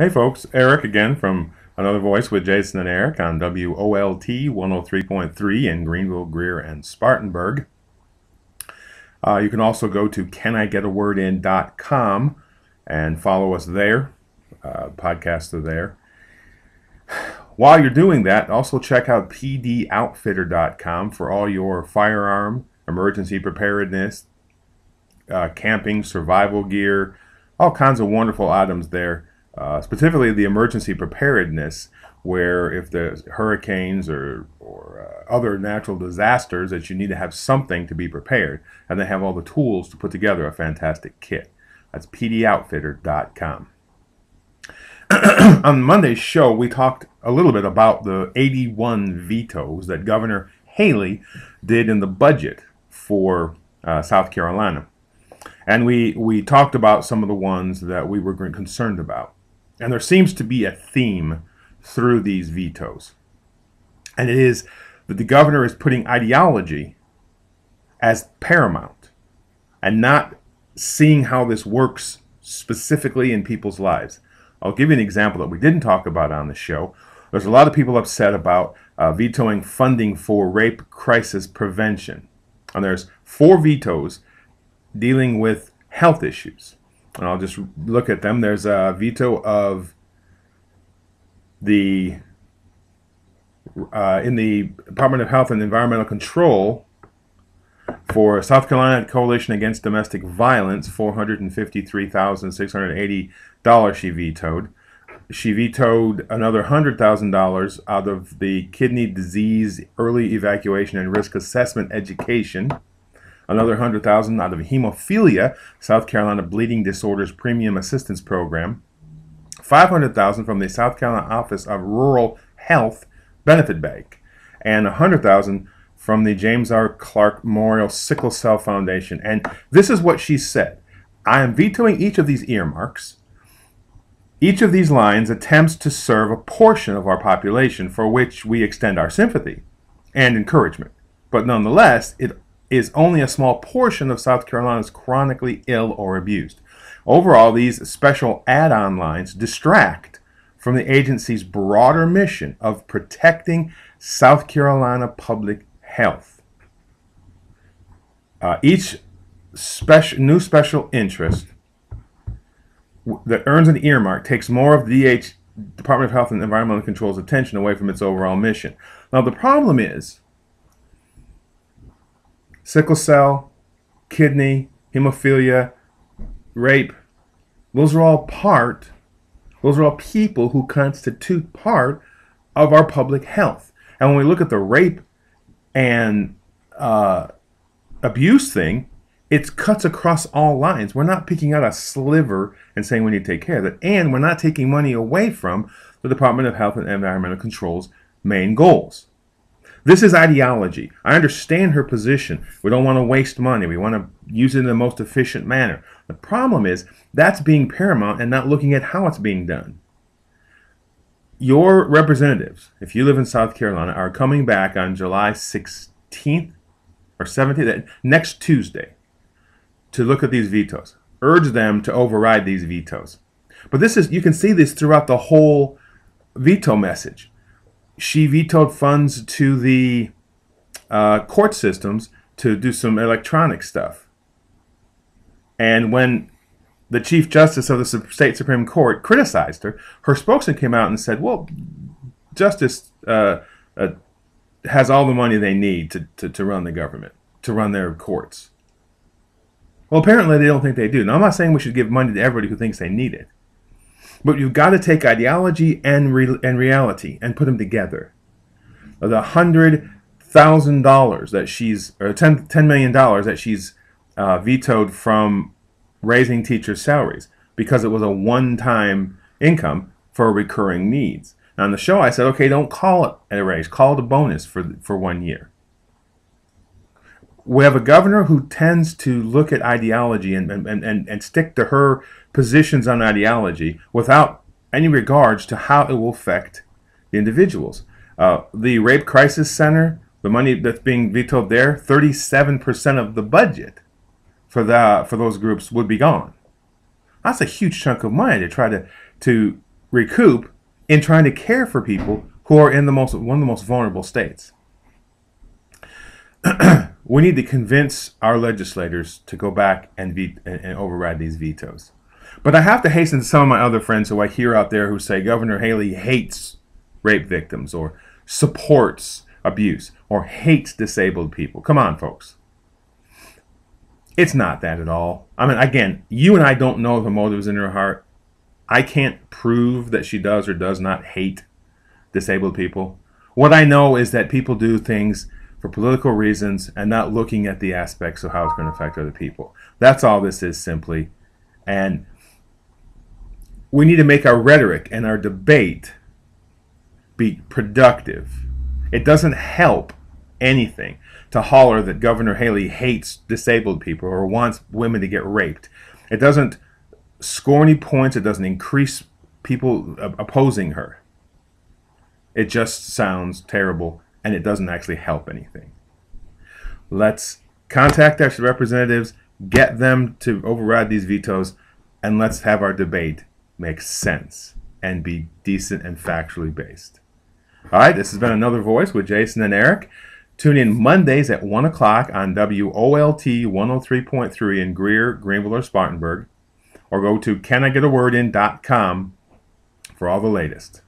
Hey folks, Eric again from Another Voice with Jason and Eric on WOLT 103.3 in Greenville, Greer, and Spartanburg. You can also go to canigetawordin.com and follow us there. Podcasts are there. While you're doing that, also check out pdoutfitter.com for all your firearm, emergency preparedness, camping, survival gear, all kinds of wonderful items there. Specifically the emergency preparedness, where if there's hurricanes or other natural disasters that you need to have something to be prepared, and they have all the tools to put together a fantastic kit. That's pdoutfitter.com. On Monday's show, we talked a little bit about the 81 vetoes that Governor Haley did in the budget for South Carolina. And we talked about some of the ones that we were concerned about. And there seems to be a theme through these vetoes. And it is that the governor is putting ideology as paramount and not seeing how this works specifically in people's lives. I'll give you an example that we didn't talk about on the show. There's a lot of people upset about vetoing funding for rape crisis prevention. And there's 4 vetoes dealing with health issues. And I'll just look at them. There's a veto of in the Department of Health and Environmental Control for South Carolina Coalition Against Domestic Violence, $453,680 she vetoed. She vetoed another $100,000 out of the kidney disease early evacuation and risk assessment education. Another $100,000 out of hemophilia, South Carolina Bleeding Disorders Premium Assistance Program. $500,000 from the South Carolina Office of Rural Health Benefit Bank. And $100,000 from the James R. Clark Memorial Sickle Cell Foundation. And this is what she said. I am vetoing each of these earmarks. Each of these lines attempts to serve a portion of our population for which we extend our sympathy and encouragement. But nonetheless, it is only a small portion of South Carolina's chronically ill or abused. Overall, these special add-on lines distract from the agency's broader mission of protecting South Carolina public health. Each new special interest that earns an earmark takes more of the Department of Health and Environmental Control's attention away from its overall mission. Now, the problem is sickle cell, kidney, hemophilia, rape, those are all people who constitute part of our public health. And when we look at the rape and abuse thing, it cuts across all lines. We're not picking out a sliver and saying we need to take care of it. And we're not taking money away from the Department of Health and Environmental Control's main goals. This is ideology. I understand her position. We don't want to waste money. We want to use it in the most efficient manner. The problem is that's being paramount and not looking at how it's being done. Your representatives, if you live in South Carolina, are coming back on July 16th or 17th, next Tuesday, to look at these vetoes. Urge them to override these vetoes. But you can see this throughout the whole veto message. She vetoed funds to the court systems to do some electronic stuff. And when the Chief Justice of the State Supreme Court criticized her, her spokesman came out and said, well, Justice has all the money they need to run the government, to run their courts. Well, apparently they don't think they do. Now, I'm not saying we should give money to everybody who thinks they need it. But you've got to take ideology and reality and put them together. The $100,000 that she's, or $10 million that she's vetoed from raising teachers' salaries because it was a one-time income for recurring needs. Now, on the show, I said, okay, don't call it a raise. Call it a bonus for 1 year. We have a governor who tends to look at ideology and stick to her positions on ideology without any regards to how it will affect the individuals. The Rape Crisis Center, the money that's being vetoed there, 37% of the budget for those groups would be gone. That's a huge chunk of money to try to recoup in trying to care for people who are in one of the most vulnerable states. We need to convince our legislators to go back and override these vetoes. But I have to hasten to some of my other friends who I hear out there who say Governor Haley hates rape victims or supports abuse or hates disabled people. Come on, folks. It's not that at all. I mean, again, you and I don't know the motives in her heart. I can't prove that she does or does not hate disabled people. What I know is that people do things for political reasons and not looking at the aspects of how it's going to affect other people. That's all this is simply. And we need to make our rhetoric and our debate be productive. It doesn't help anything to holler that Governor Haley hates disabled people or wants women to get raped. It doesn't score any points. It doesn't increase people opposing her. It just sounds terrible, and it doesn't actually help anything. Let's contact our representatives, get them to override these vetoes, and let's have our debate make sense and be decent and factually based. All right, this has been Another Voice with Jason and Eric. Tune in Mondays at 1 o'clock on WOLT 103.3 in Greer, Greenville, or Spartanburg, or go to canigetawordin.com for all the latest.